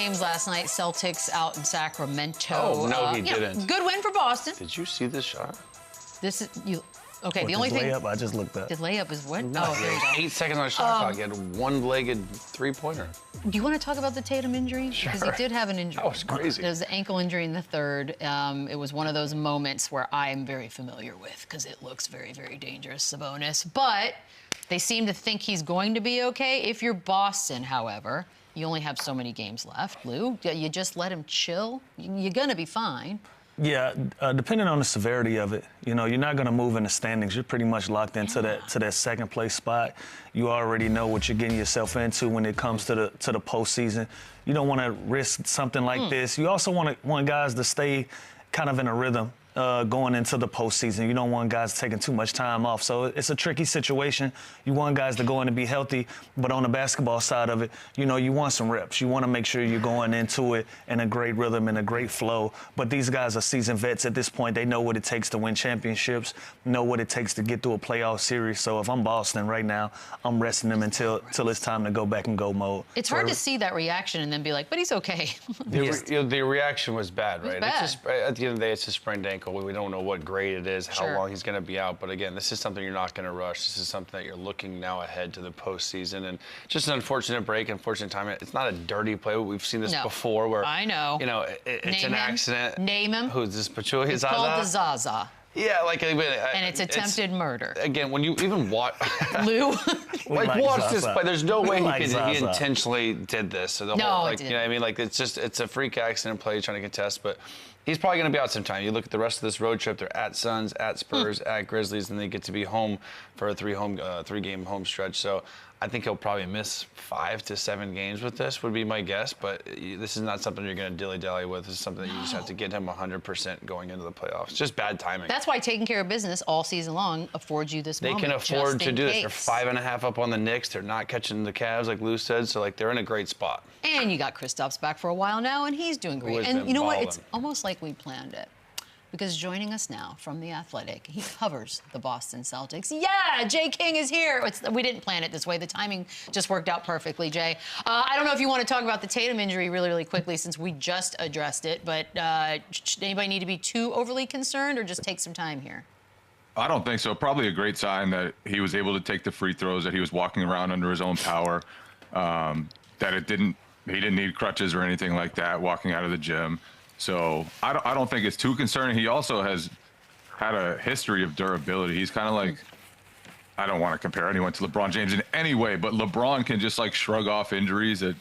games last night. Celtics out in Sacramento. Oh, no, he didn't. Good win for Boston. Did you see this shot? This is you. Okay, What, the only thing. layup, I just looked up. The layup is what? No, Oh, there you go. 8 seconds on a shot clock. He had a one-legged three-pointer. Do you want to talk about the Tatum injury? Sure. Because he did have an injury. That was crazy. It was an ankle injury in the third. It was one of those moments where I am very familiar with because it looks very, very dangerous, Sabonis. But they seem to think he's going to be okay. If you're Boston, however, you only have so many games left, Lou. You just let him chill. You're going to be fine. Yeah, depending on the severity of it, you know, you're not going to move in the standings. You're pretty much locked into that second place spot. You already know what you're getting yourself into when it comes to the postseason. You don't want to risk something like this. You also want guys to stay kind of in a rhythm going into the postseason. You don't want guys taking too much time off. So it's a tricky situation. You want guys to go in and be healthy, but on the basketball side of it, you know, you want some reps. You want to make sure you're going into it in a great rhythm and a great flow. But these guys are seasoned vets at this point. They know what it takes to win championships, know what it takes to get through a playoff series. So if I'm Boston right now, I'm resting them until it's time to go back and go mode. It's hard to see that reaction and then be like, but he's okay. The reaction was bad, right? Bad. It's just, at the end of the day, it's a sprained ankle. We don't know what grade it is, how long he's going to be out. But again, this is something you're not going to rush. This is something that you're looking now ahead to the postseason. And just an unfortunate break, unfortunate time. It's not a dirty play. We've seen this before where, I know. You know, it's an accident. Name him. Who's this, Pachulia? It's called the Zaza. Yeah, like, and it's attempted murder. Again, when you even watch, Lou, watch this play. There's no way he Zaza. intentionally did this. So the No, whole, it like, didn't. you know what I mean? Like, it's a freak accident play trying to contest, but he's probably going to be out sometime. You look at the rest of this road trip. They're at Suns, at Spurs, at Grizzlies, and they get to be home for a three-game home stretch. So I think he'll probably miss 5 to 7 games with this, would be my guess. But this is not something you're going to dilly-dally with. This is something that you just have to get him 100% going into the playoffs. Just bad timing. That's why taking care of business all season long affords you this moment. They can afford to do this. Case. They're 5.5 up on the Knicks. They're not catching the Cavs, like Lou said. So, like, they're in a great spot. And you got Kristaps back for a while now, and he's doing great. And you know what? It's almost like we planned it. Because joining us now from The Athletic, he covers the Boston Celtics. Yeah, Jay King is here. We didn't plan it this way. The timing just worked out perfectly, Jay. I don't know if you want to talk about the Tatum injury really, really quickly since we just addressed it, but should anybody need to be too overly concerned or just take some time here? I don't think so. Probably a great sign that he was able to take the free throws, that he was walking around under his own power, that he didn't need crutches or anything like that walking out of the gym. So I don't think it's too concerning. He also has had a history of durability. He's kind of like, I don't want to compare anyone to LeBron James in any way, but LeBron can just like shrug off injuries that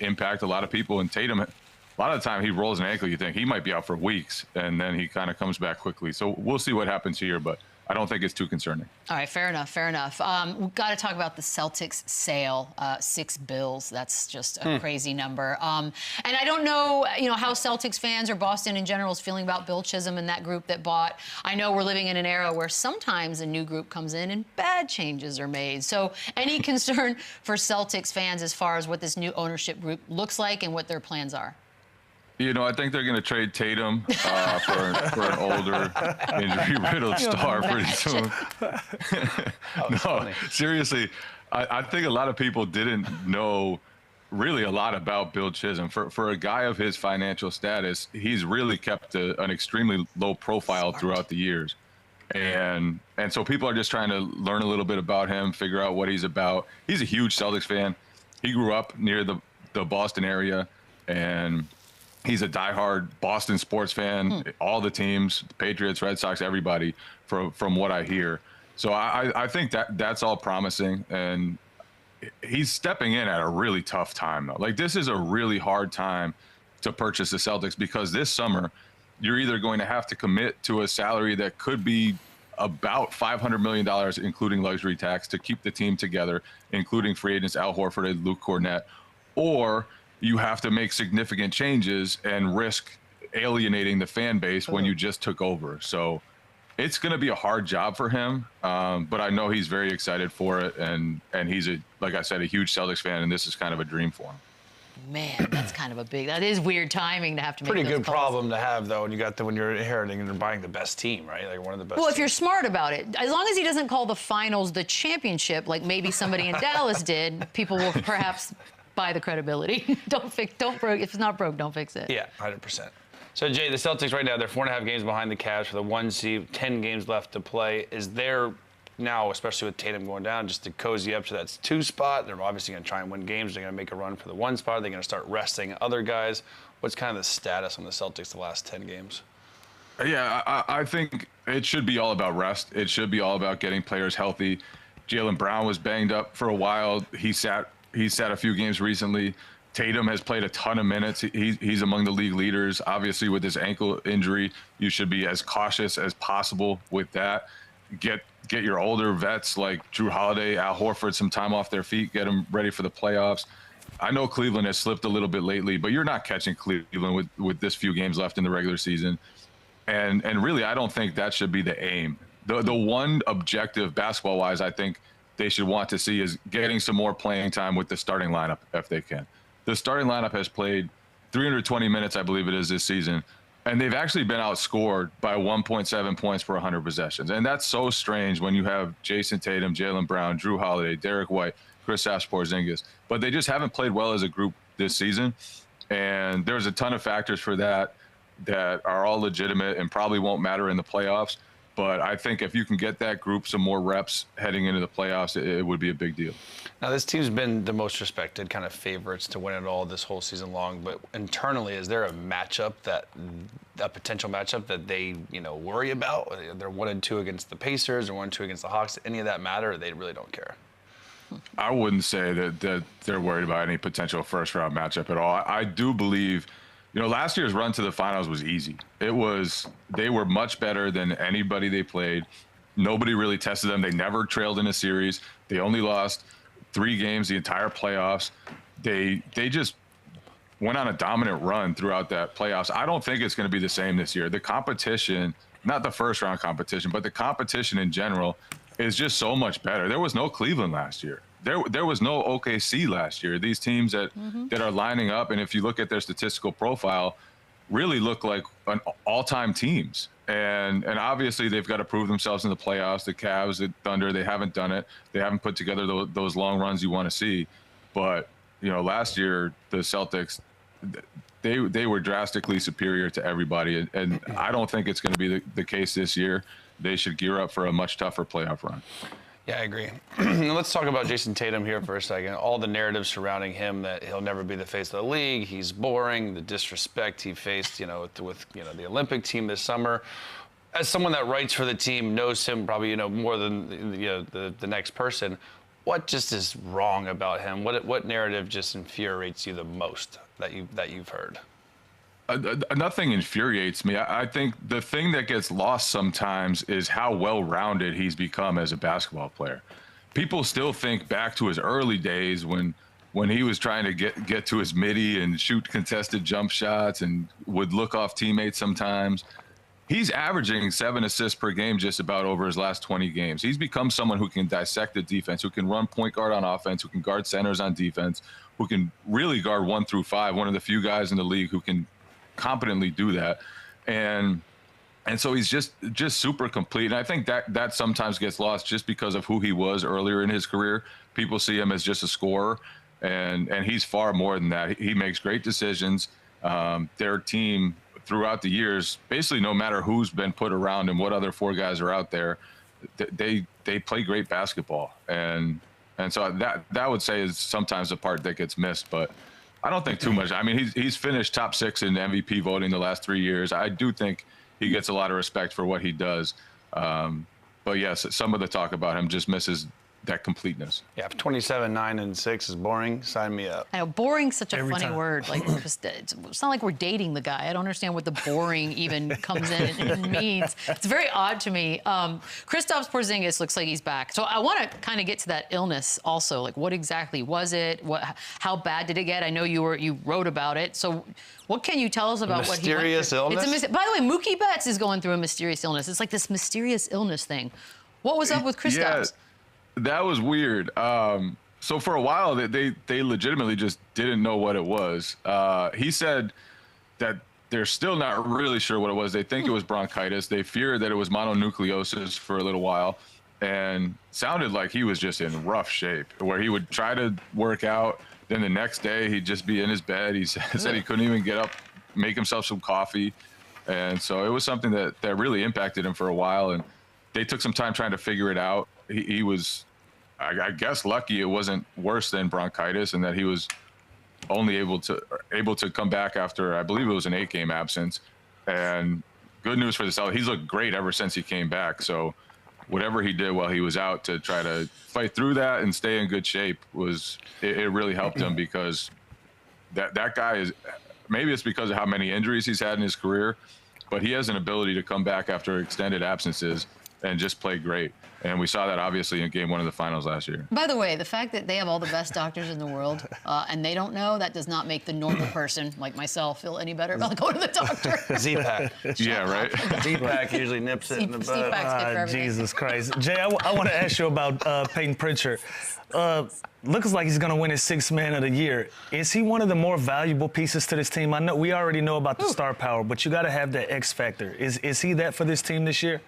impact a lot of people. And Tatum, a lot of the time he rolls an ankle, you think he might be out for weeks, and then he kind of comes back quickly. So we'll see what happens here, but I don't think it's too concerning. All right, fair enough, fair enough. We've got to talk about the Celtics sale, $6 billion. That's just a crazy number. And I don't know, how Celtics fans or Boston in general is feeling about Bill Chisholm and that group that bought. I know we're living in an era where sometimes a new group comes in and bad changes are made. So any concern for Celtics fans as far as what this new ownership group looks like and what their plans are? I think they're going to trade Tatum for an older, injury-riddled star pretty soon. No, seriously, I think a lot of people didn't know really a lot about Bill Chisholm. For a guy of his financial status, he's really kept an extremely low profile throughout the years. And so people are just trying to learn a little bit about him, figure out what he's about. He's a huge Celtics fan. He grew up near the Boston area, and he's a diehard Boston sports fan, all the teams, the Patriots, Red Sox, everybody, from what I hear. So I think that's all promising, and he's stepping in at a really tough time, though. Like, this is a really hard time to purchase the Celtics because this summer you're either going to have to commit to a salary that could be about $500 million, including luxury tax, to keep the team together, including free agents Al Horford and Luke Cornett, or you have to make significant changes and risk alienating the fan base when you just took over. So it's going to be a hard job for him, but I know he's very excited for it, and he's, like I said, a huge Celtics fan, and this is kind of a dream for him. Man, that's kind of that is weird timing to have to make Pretty those good calls. Problem to have, though, when you're inheriting and buying the best team, right? Like one of the best. Well, if teams. you're smart about it, as long as he doesn't call the finals the championship, like maybe somebody in Dallas did, people will perhaps buy the credibility. Don't broke. If it's not broke, don't fix it. Yeah, 100%. So, Jay, the Celtics right now, they're 4.5 games behind the Cavs for the 1 seed, 10 games left to play. Is there now, especially with Tatum going down, just to cozy up to that 2 spot? They're obviously going to try and win games. They're going to make a run for the 1 spot. They're going to start resting other guys. What's kind of the status on the Celtics the last 10 games? Yeah, I think it should be all about rest. It should be all about getting players healthy. Jaylen Brown was banged up for a while. He sat a few games recently. Tatum has played a ton of minutes. He's among the league leaders. Obviously, with his ankle injury, you should be as cautious as possible with that. Get your older vets like Drew Holiday, Al Horford some time off their feet. Get them ready for the playoffs. I know Cleveland has slipped a little bit lately, but you're not catching Cleveland with this few games left in the regular season. And really, I don't think that should be the aim. The one objective basketball-wise I think they should want to see is getting some more playing time with the starting lineup if they can. The starting lineup has played 320 minutes, I believe it is, this season, and they've actually been outscored by 1.7 points per 100 possessions. And that's so strange when you have Jayson Tatum, Jaylen Brown, Drew Holiday, Derek White, Kristaps Porzingis. But they just haven't played well as a group this season, and there's a ton of factors for that are all legitimate and probably won't matter in the playoffs. But I think if you can get that group some more reps heading into the playoffs, it would be a big deal. Now, this team's been the most respected kind of favorites to win it all this whole season long. But internally, is there a potential matchup that they, worry about? They're 1-2 against the Pacers or 1-2 against the Hawks. Any of that matter, or they really don't care? I wouldn't say that they're worried about any potential first-round matchup at all. I do believe. Last year's run to the finals was easy. They were much better than anybody they played. Nobody really tested them. They never trailed in a series. They only lost 3 games the entire playoffs. They just went on a dominant run throughout that playoffs. I don't think it's going to be the same this year. The competition, not the first round competition, but the competition in general is just so much better. There was no Cleveland last year. There was no OKC last year. These teams that are lining up, and if you look at their statistical profile, really look like all-time teams. And obviously they've got to prove themselves in the playoffs. The Cavs, the Thunder, they haven't done it. They haven't put together those long runs you want to see. But last year the Celtics, they were drastically superior to everybody, and I don't think it's going to be the case this year. They should gear up for a much tougher playoff run. Yeah, I agree. Let's talk about Jayson Tatum here for a second. All the narratives surrounding him that he'll never be the face of the league, he's boring, the disrespect he faced, with the Olympic team this summer. As someone that writes for the team, knows him probably, more than the next person, what just is wrong about him? What narrative just infuriates you the most that you've heard? Nothing infuriates me. I think the thing that gets lost sometimes is how well-rounded he's become as a basketball player. People still think back to his early days when he was trying to get to his midi and shoot contested jump shots and would look off teammates sometimes. He's averaging 7 assists per game just about over his last 20 games. He's become someone who can dissect the defense, who can run point guard on offense, who can guard centers on defense, who can really guard 1 through 5, one of the few guys in the league who can competently do that. And so he's just super complete. And I think that sometimes gets lost just because of who he was earlier in his career. People see him as just a scorer, and he's far more than that. He makes great decisions. Their team throughout the years, basically no matter who's been put around and what other 4 guys are out there, they play great basketball. And so that I would say is sometimes the part that gets missed, but I don't think too much. I mean, he's finished top 6 in MVP voting the last 3 years. I do think he gets a lot of respect for what he does. But yes, some of the talk about him just misses that completeness. Yeah, 27, 9, and 6 is boring. Sign me up. I know, boring's such a funny time. word. Like, it's not like we're dating the guy. I don't understand what the boring even comes in and means. It's very odd to me. Kristaps Porzingis looks like he's back. So I want to kind of get to that illness also. Like, what exactly was it? How bad did it get? I know you wrote about it. So what can you tell us about what he went through? Mysterious illness? By the way, Mookie Betts is going through a mysterious illness. It's like this mysterious illness thing. What was up with Kristaps? Yeah. That was weird. So for a while, they legitimately just didn't know what it was. He said that they're still not really sure what it was. They think it was bronchitis. They feared that it was mononucleosis for a little while, and sounded like he was just in rough shape, where he would try to work out, then the next day he'd just be in his bed. He said he couldn't even get up, make himself some coffee. And so it was something that really impacted him for a while. And they took some time trying to figure it out. He was, I guess, lucky it wasn't worse than bronchitis, and that he was only able to come back after, I believe it was an 8-game absence. And good news for the Celtics, he's looked great ever since he came back. So whatever he did while he was out to try to fight through that and stay in good shape it really helped him, because that guy is, maybe it's because of how many injuries he's had in his career, but he has an ability to come back after extended absences and just play great. And we saw that obviously in Game 1 of the finals last year. By the way, the fact that they have all the best doctors in the world and they don't know, that does not make the normal person like myself feel any better about going to the doctor. Z-Pack. Yeah, right? Z-Pack usually nips it in the butt. Z-Pack's good for everything. Jesus Christ. Jay, I want to ask you about Payton Pritchard. Looks like he's going to win his 6th Man of the Year. Is he one of the more valuable pieces to this team? I know we already know about the star power, but you got to have that X factor. Is he that for this team this year?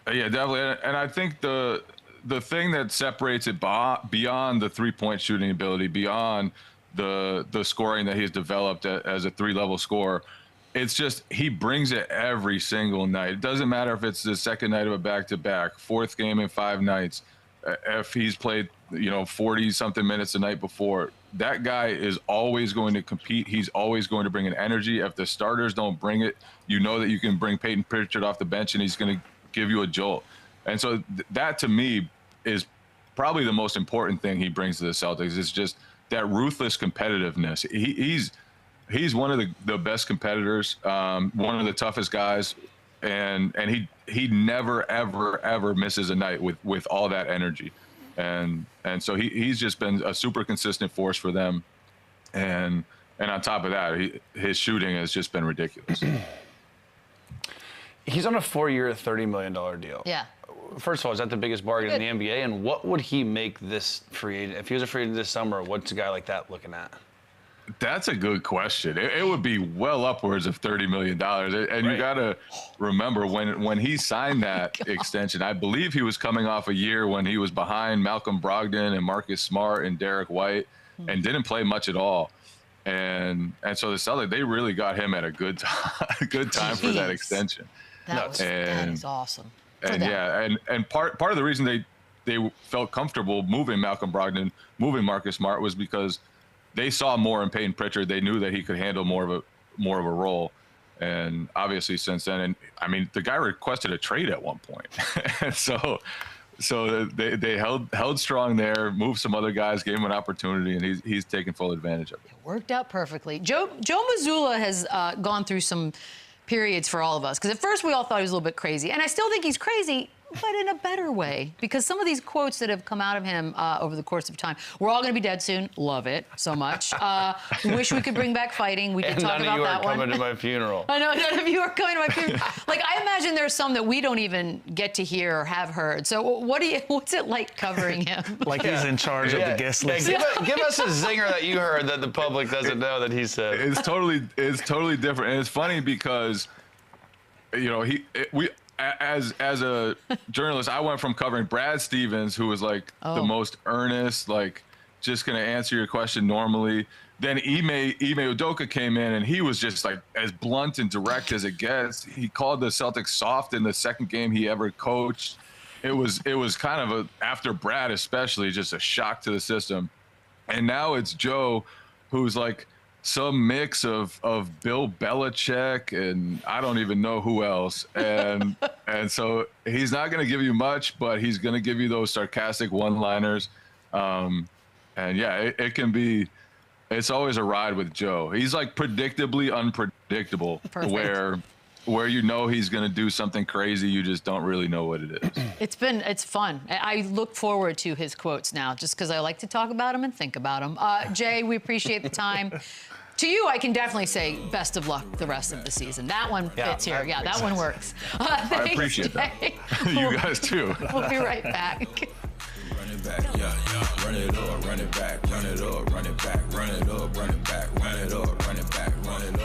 Yeah, definitely. And I think the thing that separates it beyond the 3-point shooting ability, beyond the scoring that he's developed as a 3-level scorer, it's just he brings it every single night. It doesn't matter if it's the second night of a back-to-back, 4th game in 5 nights, if he's played 40-something minutes the night before. That guy is always going to compete. He's always going to bring an energy. If the starters don't bring it, you know that you can bring Payton Pritchard off the bench and he's going to give you a jolt. And so that to me is probably the most important thing he brings to the Celtics, is just that ruthless competitiveness. He's one of the best competitors, one of the toughest guys, and he never ever misses a night with all that energy. And so he's just been a super consistent force for them. And on top of that, his shooting has just been ridiculous. He's on a 4-year, $30 million deal. Yeah. First of all, is that the biggest bargain in the NBA? And what would he make this free agent? If he was a free agent this summer, what's a guy like that looking at? That's a good question. It would be well upwards of $30 million. And you got to remember, when he signed that extension, I believe he was coming off a year when he was behind Malcolm Brogdon and Marcus Smart and Derek White and didn't play much at all. And so the Celtics, they really got him at a good time for that extension. That is awesome. And part of the reason they felt comfortable moving Malcolm Brogdon, moving Marcus Smart, was because they saw more in Payton Pritchard. They knew that he could handle more of a role. And obviously since then, and I mean, the guy requested a trade at one point. And so they held strong there, moved some other guys, gave him an opportunity, and he's taken full advantage of it. It worked out perfectly. Joe Mazzulla has gone through some periods for all of us, because at first we all thought he was a little bit crazy, and I still think he's crazy, but in a better way, because some of these quotes that have come out of him over the course of time, we're all going to be dead soon. Love it so much. Wish we could bring back fighting. We did talk about that one. None of you are coming to my funeral. I know, none of you are coming to my funeral. Like, I imagine there's some that we don't even get to hear or have heard. So what's it like covering him? Like he's in charge of the guest list. Give us a zinger that you heard that the public doesn't know that he said. It's totally different. And it's funny because, as a journalist, I went from covering Brad Stevens, who was like the most earnest, like just going to answer your question normally. Then Ime Udoka came in, and he was just like as blunt and direct as it gets. He called the Celtics soft in the second game he ever coached. It was kind of after Brad especially, just a shock to the system. And now it's Joe, who's like some mix of Bill Belichick and I don't even know who else. And so he's not going to give you much, but he's going to give you those sarcastic one-liners. And yeah, it can be, it's always a ride with Joe. He's like predictably unpredictable. Perfect. Where you know he's going to do something crazy, you just don't really know what it is. It's fun. I look forward to his quotes now, just because I like to talk about them and think about them. Jay, we appreciate the time. To you, I can definitely say best of luck the rest of the season. That one fits here. Yeah, that one works. Thanks, I appreciate Jay. that. You guys too. We'll be right back. Run it back, yeah. Run it up, run it back, run it up, run it back, run it up, run it back, run it up, run it back, run it up.